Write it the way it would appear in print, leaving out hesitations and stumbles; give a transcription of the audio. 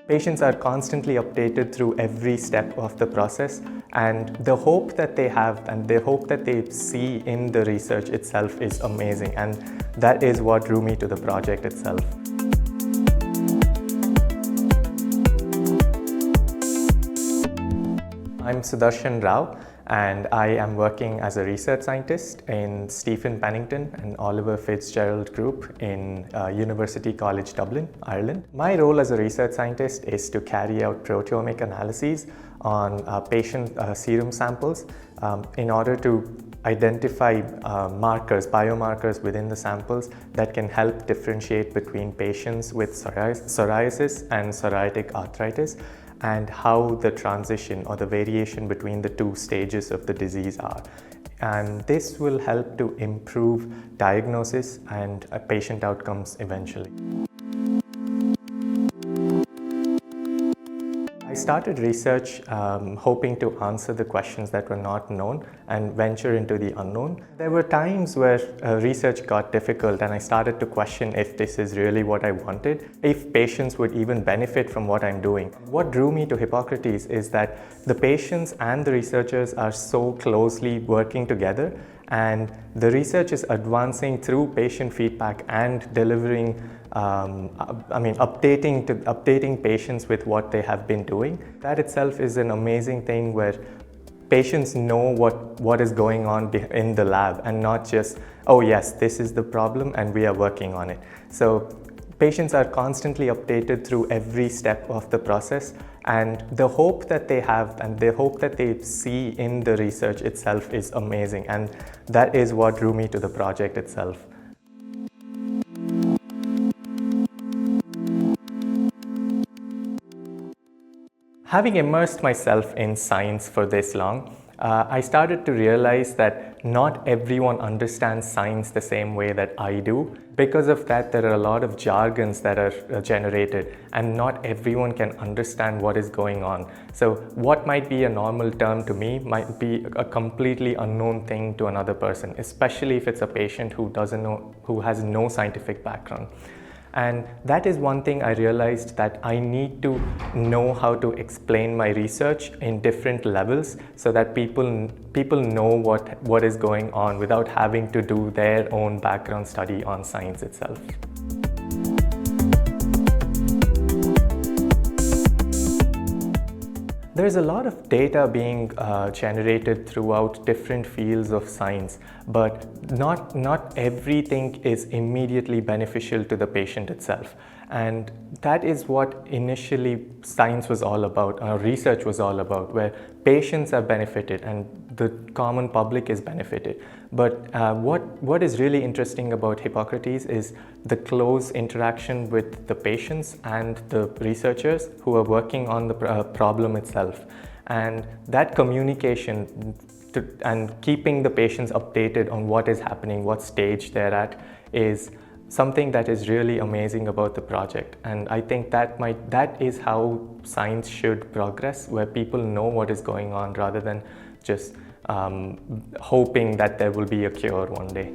Patients are constantly updated through every step of the process, and the hope that they have and the hope that they see in the research itself is amazing, and that is what drew me to the project itself. I'm Sudharshan Rao, and I am working as a research scientist in Stephen Pennington and Oliver Fitzgerald Group in University College Dublin, Ireland. My role as a research scientist is to carry out proteomic analyses on patient serum samples in order to identify biomarkers within the samples that can help differentiate between patients with psoriasis and psoriatic arthritis, and how the transition or the variation between the two stages of the disease are. And this will help to improve diagnosis and patient outcomes eventually. I started research hoping to answer the questions that were not known and venture into the unknown. There were times where research got difficult and I started to question if this is really what I wanted, if patients would even benefit from what I'm doing. What drew me to Hippocrates is that the patients and the researchers are so closely working together, and the research is advancing through patient feedback and delivering updating patients with what they have been doing. That itself is an amazing thing, where patients know what is going on in the lab, and not just, oh yes, this is the problem and we are working on it. So patients are constantly updated through every step of the process, and the hope that they have and the hope that they see in the research itself is amazing, and that is what drew me to the project itself. Having immersed myself in science for this long, I started to realize that not everyone understands science the same way that I do. Because of that, there are a lot of jargons that are generated, and not everyone can understand what is going on. So what might be a normal term to me might be a completely unknown thing to another person, especially if it's a patient who has no scientific background. And that is one thing I realized, that I need to know how to explain my research in different levels so that people know what is going on without having to do their own background study on science itself. There's a lot of data being generated throughout different fields of science, but not everything is immediately beneficial to the patient itself. And that is what initially science was all about, research was all about, where patients are benefited and the common public is benefited. But what is really interesting about Hippocrates is the close interaction with the patients and the researchers who are working on the problem itself. And that communication and keeping the patients updated on what is happening, what stage they're at, is something that is really amazing about the project. And I think that is how science should progress, where people know what is going on rather than just hoping that there will be a cure one day.